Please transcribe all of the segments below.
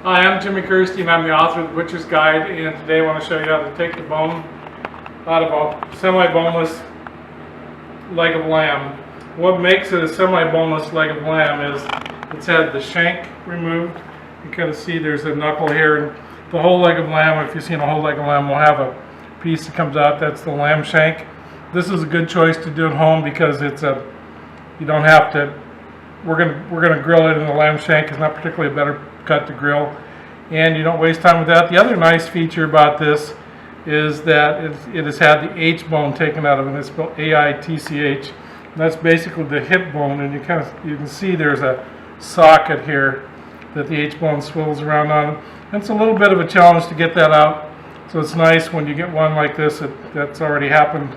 Hi, I'm Jimmy Kerstein. I'm the author of The Butcher's Guide, and today I want to show you how to take the bone out of a semi-boneless leg of lamb. What makes it a semi-boneless leg of lamb is it's had the shank removed. You kind of see there's a knuckle here, and the whole leg of lamb, if you've seen a whole leg of lamb, will have a piece that comes out. That's the lamb shank. This is a good choice to do at home because you don't have to. We're gonna grill it, and the lamb shank is not particularly a better cut to grill, and you don't waste time with that. The other nice feature about this is that it has had the H bone taken out of it. It's spelled AITCH. That's basically the hip bone, and you can see there's a socket here that the H bone swivels around on. And it's a little bit of a challenge to get that out, so it's nice when you get one like this that's already happened.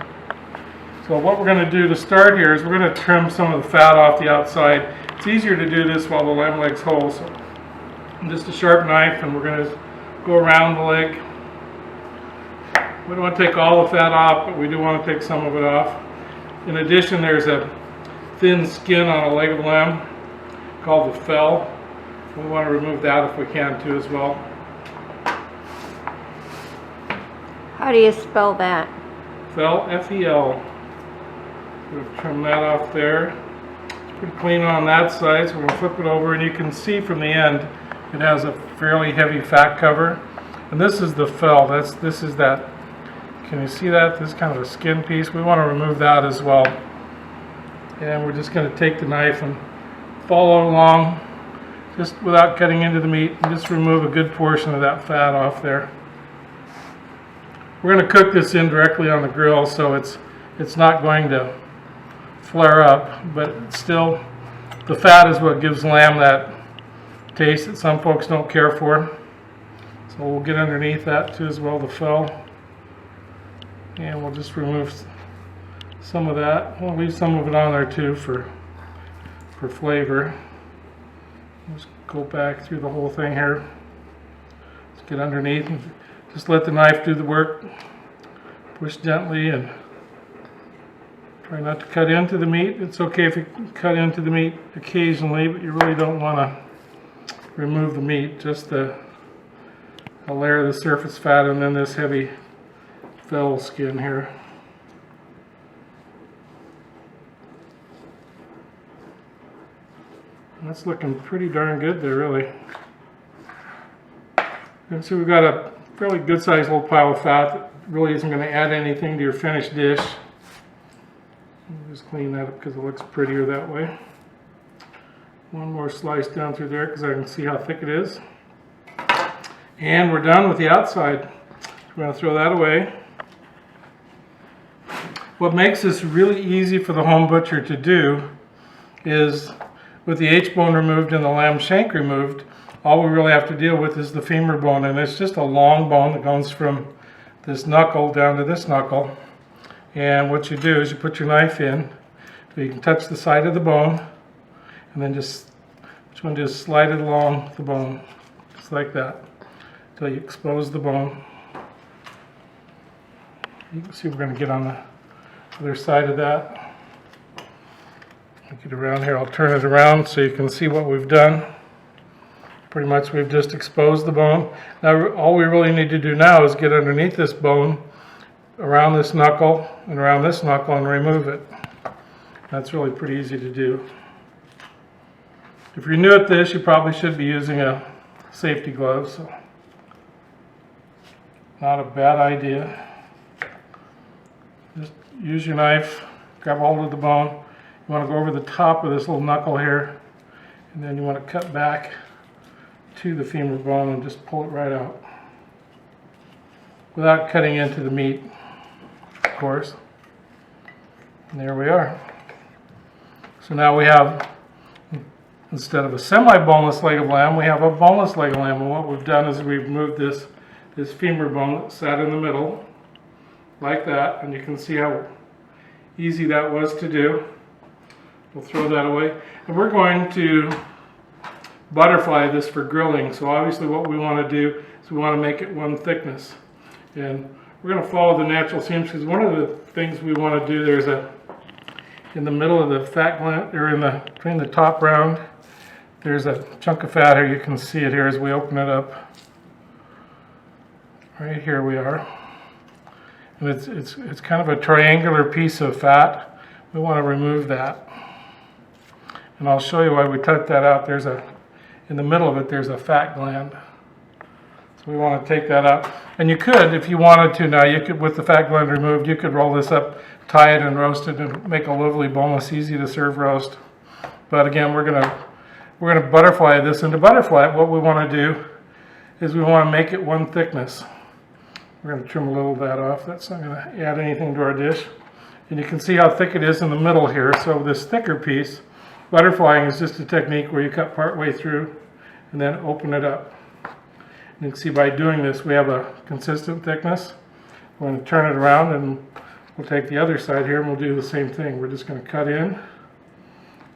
So what we're going to do to start here is we're going to trim some of the fat off the outside. It's easier to do this while the lamb leg's whole. So just a sharp knife, and we're going to go around the leg. We don't want to take all the fat off, but we do want to take some of it off. In addition, there's a thin skin on a leg of lamb called the fel. We want to remove that if we can too as well. How do you spell that? Fel, F-E-L. We'll trim that off there. It's pretty clean on that side, so we're going to flip it over, and you can see from the end it has a fairly heavy fat cover. And this is the fel. This is that. Can you see that? This is kind of a skin piece. We want to remove that as well. And we're just going to take the knife and follow along, just without cutting into the meat, and just remove a good portion of that fat off there. We're going to cook this in directly on the grill, so it's not going to flare up, but still, the fat is what gives lamb that taste that some folks don't care for. So we'll get underneath that too as well, the fel, and we'll just remove some of that. We'll leave some of it on there too for flavor. Just go back through the whole thing here. Let's get underneath and just let the knife do the work. Push gently and try not to cut into the meat. It's okay if you cut into the meat occasionally, but you really don't want to remove the meat, just a layer of the surface fat and then this heavy fel skin here. That's looking pretty darn good there, really. And so we've got a fairly good sized little pile of fat that really isn't going to add anything to your finished dish. Just clean that up because it looks prettier that way. One more slice down through there because I can see how thick it is. And we're done with the outside. We're going to throw that away. What makes this really easy for the home butcher to do is, with the H bone removed and the lamb shank removed, all we really have to deal with is the femur bone, and it's just a long bone that goes from this knuckle down to this knuckle. And what you do is you put your knife in so you can touch the side of the bone, and then just slide it along the bone, just like that, until you expose the bone. You can see we're going to get on the other side of that. Get around here. I'll turn it around so you can see what we've done. Pretty much we've just exposed the bone. Now all we really need to do now is get underneath this bone, around this knuckle and around this knuckle, and remove it. That's really pretty easy to do. If you're new at this, you probably should be using a safety glove, so not a bad idea. Just use your knife, grab hold of the bone. You want to go over the top of this little knuckle here, and then you want to cut back to the femur bone and just pull it right out without cutting into the meat, of course. And there we are. So now we have, instead of a semi-boneless leg of lamb, we have a boneless leg of lamb. And what we've done is we've moved this femur bone that sat in the middle, like that, and you can see how easy that was to do. We'll throw that away. And we're going to butterfly this for grilling. So obviously what we want to do is we want to make it one thickness. And we're going to follow the natural seams, because one of the things we want to do, in the middle of the fat gland, or between the top round There's a chunk of fat here. You can see it here as we open it up. Right here we are. And it's kind of a triangular piece of fat. We want to remove that. And I'll show you why we took that out. In the middle of it, there's a fat gland. So we want to take that out. And you could, if you wanted to now, you could, with the fat gland removed, you could roll this up, tie it and roast it and make a lovely boneless, easy to serve roast. But again, we're gonna butterfly this. And to butterfly it, what we want to do is we want to make it one thickness. We're going to trim a little of that off. That's not going to add anything to our dish. And you can see how thick it is in the middle here. So this thicker piece, butterflying is just a technique where you cut part way through and then open it up. And you can see by doing this we have a consistent thickness. We're going to turn it around and we'll take the other side here and we'll do the same thing. We're just going to cut in,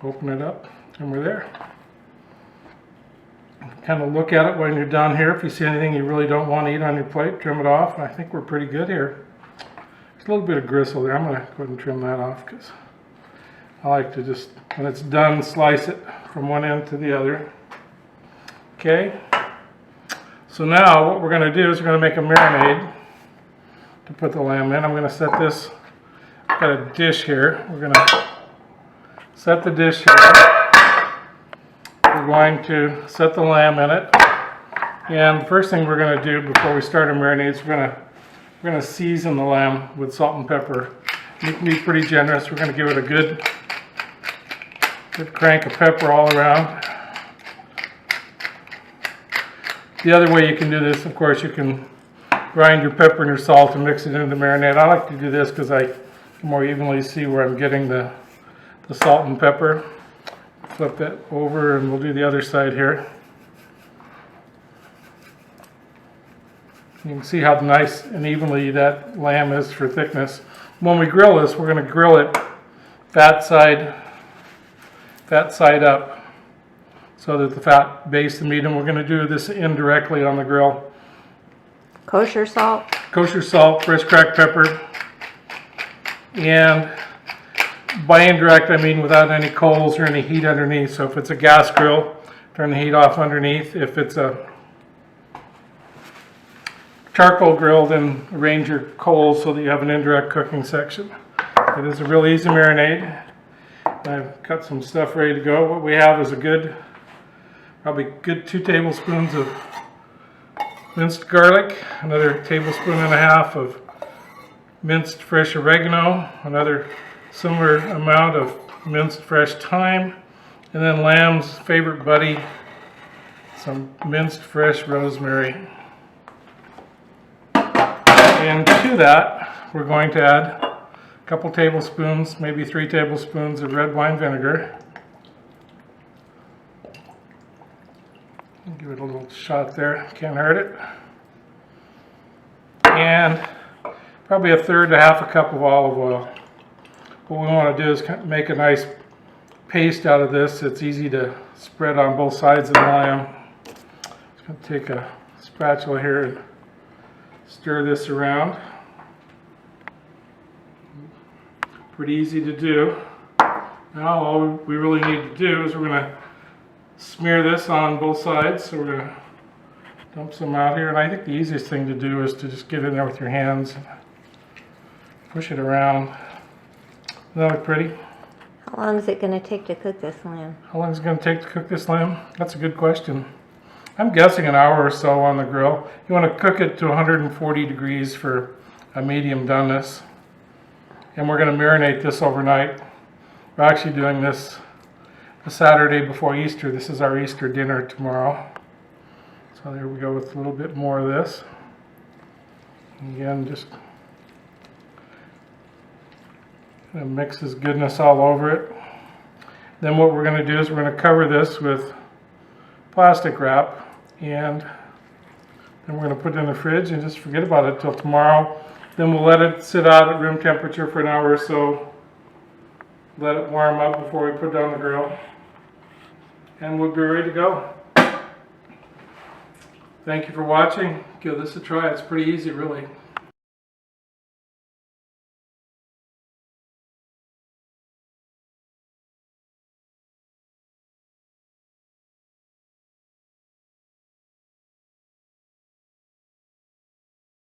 open it up, and we're there. Kind of look at it when you're done here. If you see anything you really don't want to eat on your plate, trim it off. I think we're pretty good here. There's a little bit of gristle there. I'm going to go ahead and trim that off because I like to just, when it's done, slice it from one end to the other. Okay. So now what we're going to do is we're going to make a marinade to put the lamb in. I'm going to set this, I've got a dish here. We're going to set the dish here. We're going to set the lamb in it, and the first thing we're going to do before we start our marinades, we're going to season the lamb with salt and pepper. You can be pretty generous. We're going to give it a good crank of pepper all around. The other way you can do this, of course, you can grind your pepper and your salt and mix it into the marinade. I like to do this because I can more evenly see where I'm getting the salt and pepper. Flip that over and we'll do the other side here. You can see how nice and evenly that lamb is for thickness. When we grill this, we're going to grill it fat side up so that the fat bastes the meat, and we're going to do this indirectly on the grill. Kosher salt? Kosher salt, fresh cracked pepper, and by indirect, I mean without any coals or any heat underneath. So if it's a gas grill, turn the heat off underneath. If it's a charcoal grill, then arrange your coals so that you have an indirect cooking section. It is a real easy marinade. I've cut some stuff ready to go. What we have is probably good 2 tablespoons of minced garlic, another tablespoon and a half of minced fresh oregano, another similar amount of minced fresh thyme, and then lamb's favorite buddy, some minced fresh rosemary. And to that, we're going to add a couple tablespoons, maybe 3 tablespoons of red wine vinegar. Give it a little shot there, can't hurt it. And probably 1/3 to 1/2 cup of olive oil. What we want to do is make a nice paste out of this. It's easy to spread on both sides of the lamb. Just going to take a spatula here and stir this around. Pretty easy to do. Now all we really need to do is we're going to smear this on both sides. So we're going to dump some out here. And I think the easiest thing to do is to just get in there with your hands and push it around. Doesn't that look pretty? How long is it going to take to cook this lamb? How long is it going to take to cook this lamb? That's a good question. I'm guessing an hour or so on the grill. You want to cook it to 140 degrees for a medium doneness. And we're going to marinate this overnight. We're actually doing this the Saturday before Easter. This is our Easter dinner tomorrow. So there we go with a little bit more of this. And again, just mix this goodness all over it. Then what we're going to do is we're going to cover this with plastic wrap, and then we're going to put it in the fridge and just forget about it till tomorrow. Then we'll let it sit out at room temperature for an hour or so. Let it warm up before we put it on the grill. And we'll be ready to go. Thank you for watching. Give this a try. It's pretty easy, really.